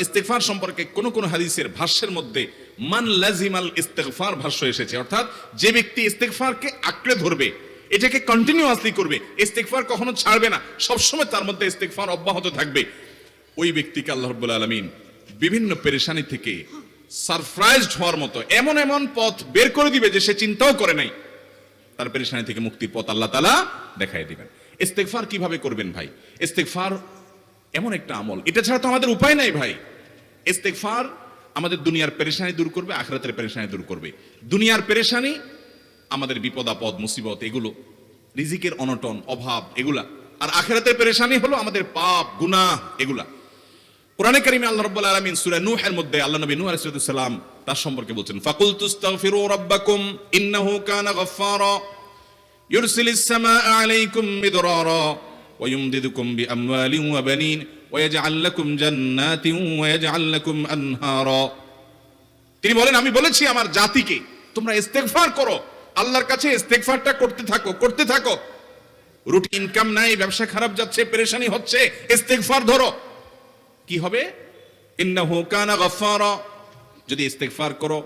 ইস্তেগফার সম্পর্কে কোন কোন হাদিসের ভাষ্যের মধ্যে মান লাজিমাল ইস্তেগফার ভাষ্য এসেছে, অর্থাৎ যে ব্যক্তি ইস্তেগফারকে আঁকড়ে ধরবে, এটাকে কন্টিনিউয়াসলি করবে, ইস্তেগফার কখনো ছাড়বে না, সবসময় তার মধ্যে ইস্তেগফার অব্যাহত থাকবে, ওই ব্যক্তিকে আল্লাহ রাব্বুল আলামিন বিভিন্ন পেরেশানি থেকে সারপ্রাইজড হওয়ার মতো এমন এমন পথ বের করে দিবে যে সে চিন্তাও করে নাই, তার পেরেশানি থেকে মুক্তির পথ আল্লাহ তাআলা দেখায় দিবেন। ইস্তেগফার কিভাবে করবেন ভাই? ইস্তেগফার এমন একটা আমল, এটা ছাড়া তো আমাদের উপায় নাই ভাই। ইস্তেগফার আমাদের দুনিয়ার পেরেশানি দূর করবে, আখিরাতের পেরেশানি দূর করবে। দুনিয়ার পেরেশানি আমাদের বিপদ আপদ মুসিবত, এগুলো রিজিকের অনটন অভাব এগুলা, আর আখিরাতের পেরেশানি হলো আমাদের পাপ গুনাহ এগুলা। কোরআনে কারিমে আল্লাহ রাব্বুল আলামিন সূরা নূহের মধ্যে আল্লাহ নবী নূহ আলাইহিস সালাম তার সম্পর্কে বলছেন, ফাকুলতুস্তাগফিরু রাব্বাকুম ইন্নাহু কানা গাফফারা ইউরসিলিস সামাআ আলাইকুম মিদরারা ওয়া ইউমদিদুকুম বিআমওয়ালিন ওয়া বানিন ওয়া ইয়াজআল লাকুম জান্নাতিন ওয়া ইয়াজআল লাকুম আনহারা। তিনি বলেন, আমি বলেছি আমার জাতিকে তোমরা ইস্তেগফার করো, আল্লাহর কাছে ইস্তেগফারটা করতে থাকো। রুটি ইনকাম নাই, ব্যবসা খারাপ যাচ্ছে, পেরেশানি হচ্ছে, ইস্তেগফার ধরো, কি হবে? ইন্নাহু কানা গাফফারা। যদি ইস্তেগফার করো,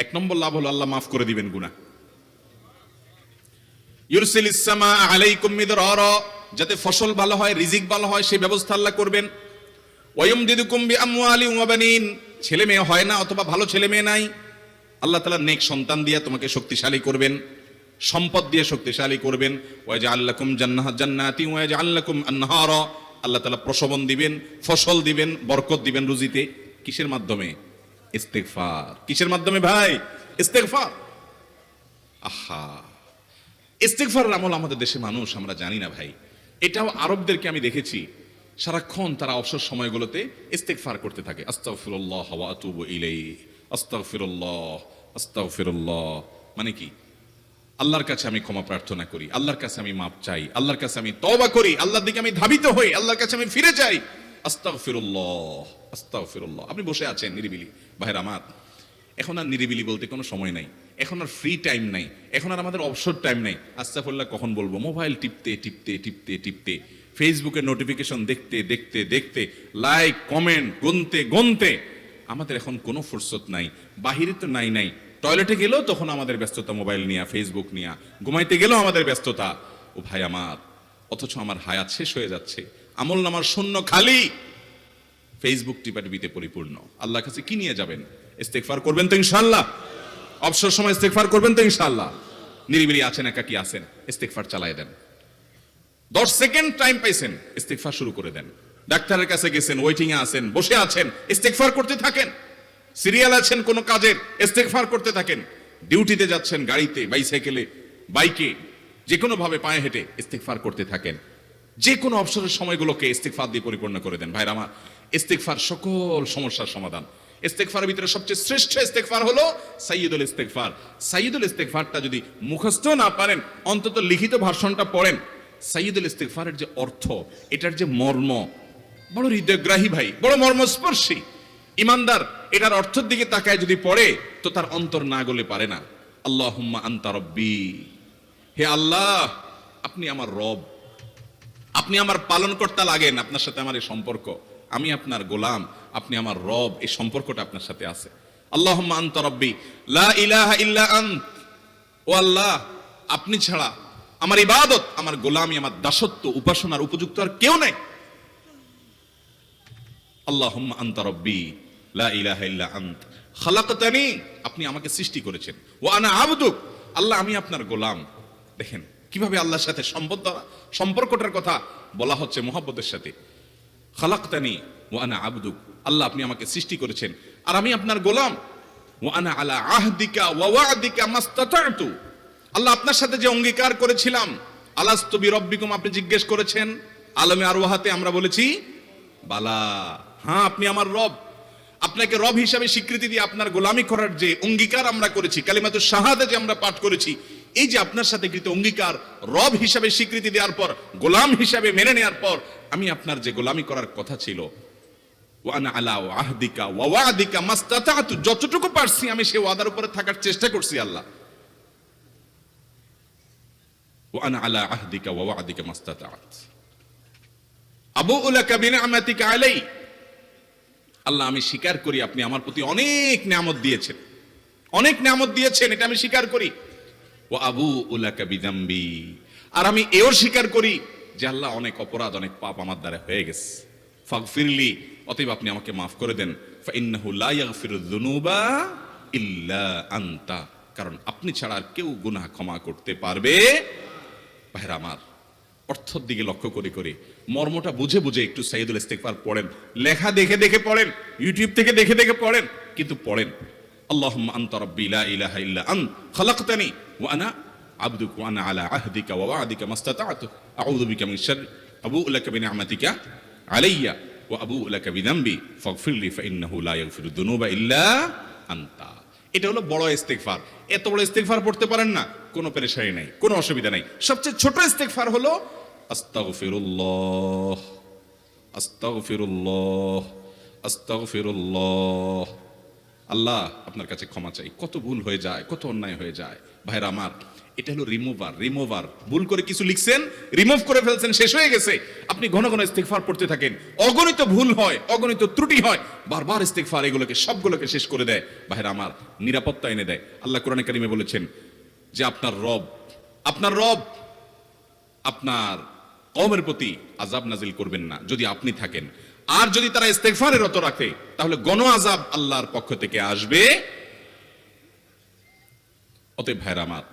এক নম্বর লাভ হলো আল্লাহ মাফ করে দিবেন গুনাহ। ইউরসিলিস সামাআ আলাইকুম মিদরারা, যাতে ফসল ভালো হয়, রিজিক ভালো হয়, সেই ব্যবস্থা আল্লাহ করবেন। ওয়া ইউমদিদুকুম বিআমওয়ালিন ওয়া বানিন, ছেলে মেয়ে হয় না অথবা ভালো ছেলে মেয়ে নাই, আল্লাহ তাআলা নেক সন্তান দিয়ে তোমাকে শক্তিশালী করবেন, সম্পদ দিয়ে শক্তিশালী করবেন। ওয়া ইয়াজআল লাকুম জান্নাতি ওয়া ইয়াজআল লাকুম আনহারা, আল্লাহ তাআলা প্রসবন দিবেন, ফসল দিবেন, বরকত দিবেন রুজিতে। কিসের মাধ্যমে? ইস্তেগফার। কিসের মাধ্যমে ভাই? ইস্তেগফার। আহা, ইস্তেগফারের আমল আমাদের দেশে মানুষ আমরা জানি না ভাই। এটাও আরবদেরকে আমি দেখেছি, সারাক্ষণ তারা অবসর সময়গুলোতে ইস্তেগফার করতে থাকে, আস্তাগফিরুল্লাহ ওয়া আতুবু ইলাইহি, আস্তাগফিরুল্লাহ আস্তাগফিরুল্লাহ। মানে কি? আল্লাহর কাছে আমি ক্ষমা প্রার্থনা করি, আল্লাহর কাছে আমি মাপ চাই, আল্লাহর কাছে আমি তওবা করি, আল্লাহর দিকে আমি ধাবিত হই, আল্লাহর কাছে আমি ফিরে যাই, আস্তাগফিরুল্লাহ আস্তাগফিরুল্লাহ। আপনি বসে আছেন নিরিবিলি, ভাইরা আমার, এখন আর নিরিবিলি বলতে কোনো সময় নাই, এখন আর ফ্রি টাইম নাই, এখন আর আমাদের অবসর টাইম নাই। আস্তাগফিরুল্লাহ কখন বলবো? মোবাইল টিপতে টিপতে টিপতে টিপতে, ফেসবুকের নোটিফিকেশন দেখতে দেখতে দেখতে, লাইক কমেন্ট গুনতে গুনতে আমাদের এখন কোনো ফুরসত নাই। বাহিরে তো নাই, টয়লেটে গেলেও তখন আমাদের ব্যস্ততা মোবাইল নিয়ে, ফেসবুক নিয়ে, ঘুমাইতে গেলেও আমাদের ব্যস্ততা। ও ভাই আমার, অথচ আমার হায়াত শেষ হয়ে যাচ্ছে, আমল নামার শূন্য খালি, ফেসবুক টিপাটিপিতে পরিপূর্ণ। আল্লাহর কাছে কি নিয়ে যাবেন? ইস্তেগফার করবেন তো ইনশাআল্লাহ? অবসর সময় ইস্তেগফার করবেন তো ইনশাআল্লাহ? নিরিবিলি আছেন, একাকী আছেন, ইস্তেগফার চালায় দেন। 10 সেকেন্ড টাইম পাইছেন, ইস্তেগফার শুরু করে দেন। ডাক্তারের কাছে গেছেন, ওয়েটিং এ আছেন, বসে আছেন, ইস্তেগফার করতে থাকেন। সিরিয়াল আছেন কোন কাজের, ইস্তেগফার করতে থাকেন। ডিউটিতে যাচ্ছেন, গাড়িতে, বাইসাইকেলে, বাইকে, যে কোনো ভাবে পায়ে হেঁটে ইস্তেগফার করতে থাকেন। যে কোনো অবসরের সময়গুলোকে ইস্তেগফার দিয়ে পরিপূর্ণ করে দেন। ভাইরা আমার, ইস্তেগফার সকল সমস্যার সমাধান। ইস্তেগফারের ভিতরে সবচেয়ে শ্রেষ্ঠ ইস্তেগফার হলো সাইয়্যিদুল ইস্তেগফার। সাইয়্যিদুল ইস্তেগফারটা যদি মুখস্থ না পারেন, অন্তত লিখিত ভার্সনটা পড়েন। সাইয়্যিদুল ইস্তেগফারের যে অর্থ, এটার যে মর্ম, বড় হৃদয়গ্রাহী ভাই, বড় মর্মস্পর্শী। ইমানদার এটার অর্থের দিকে তাকায় যদি পড়ে, তো তার অন্তর না গলে পারে না। আল্লাহুম্মা আনতা রব্বি, হে আল্লাহ আপনি আমার রব, আপনি আমার পালনকর্তা লাগেন, আপনার সাথে আমার এই সম্পর্ক, আমি আপনার গোলাম, আপনি আমার রব, এই সম্পর্কটা আপনার সাথে আছে। আল্লাহুম্মা আনতা রব্বি লা ইলাহা ইল্লা আন্ত, ও আল্লাহ আপনি ছাড়া আমার ইবাদত, আমার গোলামি, আমার দাসত্ব, উপাসনার উপযুক্ত আর কেউ নেই। আল্লাহুম্মা আনতা রব্বি লা ইলাহা ইল্লা আন্ত খালাকতানি, আপনি আমাকে সৃষ্টি করেছেন, ওয়া আনা আবদুক, আল্লাহ আমি আপনার গোলাম। দেখেন কিভাবে আল্লাহর সাথে সম্পর্কটার কথা বলা হচ্ছে মুহাব্বতের সাথে। খালাকতানি ওয়া আনা আবদুক, আল্লাহ আপনি আমাকে সৃষ্টি করেছেন আর আমি আপনার গোলাম। ওয়া আনা আলা আহদিকা ওয়া ওয়া'দিকা মাস্তাতা'তু, আল্লাহ আপনার সাথে যে অঙ্গীকার করেছিলাম, আলাস্তু বিরব্বিকুম, আপনি জিজ্ঞেস করেছেন, আলমে আরওয়াহাতে আমরা বলেছি বালা, হ্যাঁ আপনি আমার রব। আপনাকে রব হিসাবে স্বীকৃতি দিয়ে আপনার গোলামি করার যে অঙ্গীকার আমরা করেছি, কালিমাতুশ শাহাদা যে আমরা পাঠ করেছি, এই যে আপনার সাথে কৃত অঙ্গীকার, রব হিসাবে স্বীকৃতি দেওয়ার পর, গোলাম হিসাবে মেনে নেওয়ার পর, আমি আপনার যে গোলামি করার কথা ছিল, ওয়া আনা আলা আহদিকা ওয়া ওয়া'দিকা মাস্তাতা'তু, যতটুকু পারছি আমি সেই ওয়াদার উপরে থাকার চেষ্টা করছি আল্লাহ। ওয়া আনা আলা আহদিকা ওয়া ওয়া'দিকা মাস্তাতা'ত আবুউ লাকা বিনি'মাতিকা আলাই, আল্লাহ আমি স্বীকার করি আপনি আমার প্রতি অনেক নিয়ামত দিয়েছেন, অনেক নিয়ামত দিয়েছেন, এটা আমি স্বীকার করি। ও আবু উলাকা বিদাম্বি, আর আমি এও স্বীকার করি যে আল্লাহ অনেক অপরাধ, অনেক পাপ আমার দ্বারা হয়ে গেছে। ফাগফিরলি, অতএব আপনি আমাকে মাফ করে দেন। ফাইন্নাহু লা ইয়াগফিরুয যুনুবা ইল্লা আনতা, কারণ আপনি ছাড়া আর কেউ গুনাহ ক্ষমা করতে পারবে। ভাইরা আমার, অর্থের দিকে লক্ষ্য করে করে মর্মটা বুঝে বুঝে একটু সাইয়্যিদুল ইস্তিগফার পড়েন, লেখা দেখে দেখে পড়েন, ইউটিউব থেকে দেখে দেখে পড়েন, কিন্তু পড়েন। আল্লাহুম্মা আনতা রাব্বি লা ইলাহা ইল্লা আনতা খালাকতানি ওয়া আনা আবদুকা ওয়া আনা আলা আহদিকা ওয়া ওয়া'দিকা মাসতাতা'তু আউযু বিকা মিন শাররি আবু'ু লাকা বিনি'মাতিকা আলাইয়া ওয়া আবু'ু লাকা বিযামবি ফাগফিরলি ফাইন্নাহু লা ইয়াগফিরুয যুনুবা ইল্লা আনতা। এটা হলো বড় ইস্তিগফার। এত বড় ইস্তিগফার পড়তে পারেন না, কোনো পেরেশানি নাই, কোনো অসুবিধা নাই। সবচেয়ে ছোট ইস্তিগফার হলো আস্তাগফিরুল্লাহ, আস্তাগফিরুল্লাহ, আস্তাগফিরুল্লাহ। আল্লাহ আপনার কাছে ক্ষমা চাই, কত ভুল হয়ে যায়, কত অন্যায় হয়ে যায়। ভাইরা আমার, এটা হলো রিমুভার। ভুল করে কিছু লিখছেন, রিমুভ করে ফেলছেন, শেষ হয়ে গেছে। আপনি ঘন ঘন ইস্তিগফার পড়তে থাকেন, অগণিত ভুল হয়, অগণিত ত্রুটি হয়, বারবার ইস্তিগফার এগুলোকে সবগুলোকে শেষ করে দেয়। ভাইরা আমার, নিরাপত্তা এনে দেয়। আল্লাহ কোরআনে কারিমে বলেছেন যে আপনার রব আপনার কওমের প্রতি আযাব নাজিল করবেন না যদি আপনি থাকেন, আর যদি তারা ইস্তিগফারে রত রাখে তাহলে গণ আযাব আল্লাহর পক্ষ থেকে আসবে। অতএব ভাইরা আমার,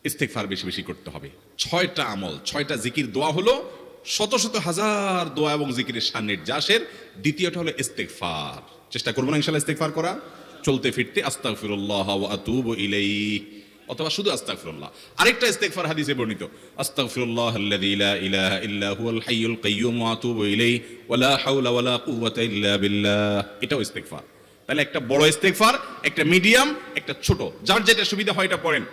ইস্তিগফার বেশি বেশি করতে হবে। 6টা আমল, 6টা জিকির, দোয়া হলো শত শত হাজার দোয়া এবং জিকিরের সান্নিধ্যাসের। দ্বিতীয়টা হলো ইস্তিগফার। চেষ্টা করব না ইনশাআল্লাহ ইস্তিগফার করা, চলতে ফিরতে আস্তাগফিরুল্লাহ ওয়া আতুবু ইলাইহি, অথবা শুধু আস্তাগফিরুল্লাহ। আরেকটা ইস্তিগফার হাদিসে বর্ণিত, আস্তাগফিরুল্লাহাল্লাযী লা ইলাহা ইল্লা হুয়াল হাইয়ুল কাইয়্যুম ওয়া আতুবু ইলাইহি ওয়া লা হাওলা ওয়া লা কুওয়াতা ইল্লা বিল্লাহ। এটাও ইস্তিগফার। তাহলে একটা বড় ইস্তিগফার, একটা মিডিয়াম, একটা ছোট, যার যেটা সুবিধা হয় এটা পড়েন।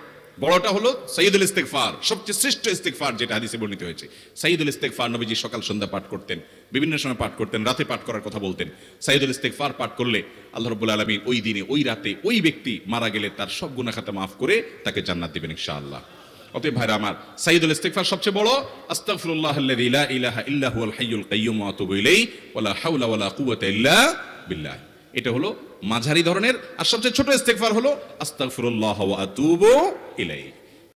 বড়টা হলো সাইয়্যিদুল ইস্তিগফার, সবচেয়ে শ্রেষ্ঠ ইস্তিগফার যেটা হাদিসে বর্ণিত হয়েছে। সাইয়্যিদুল ইস্তিগফার নবীজি সকাল সন্ধ্যা পাঠ করতেন, বিভিন্ন সময় পাঠ করতেন, রাতে পাঠ করার কথা বলতেন। সাইয়্যিদুল ইস্তিগফার পাঠ করলে আল্লাহ রাব্বুল আলামিন ওই দিনে, ওই রাতে, ওই ব্যক্তি মারা গেলে তার সব গুনাহ খাতা মাফ করে তাকে জান্নাত দিবেন ইনশাআল্লাহ। অতএব ভাইরা আমার, সাইয়্যিদুল ইস্তিগফার সবচেয়ে বড়, আস্তাগফিরুল্লাহাল্লাযী লা ইলাহা ইল্লা হুয়াল হাইয়ুল কাইয়্যুম ওয়া আতুবু ইলাইহি ওয়া লা হাওলা ওয়া লা কুওয়াতা ইল্লা বিল্লাহ। এটা হলো মাঝারি ধরনের। আর সবচেয়ে ছোট ইস্তিগফার হলো আস্তাগফিরুল্লাহ ওয়া আতুবু ইলাইহি।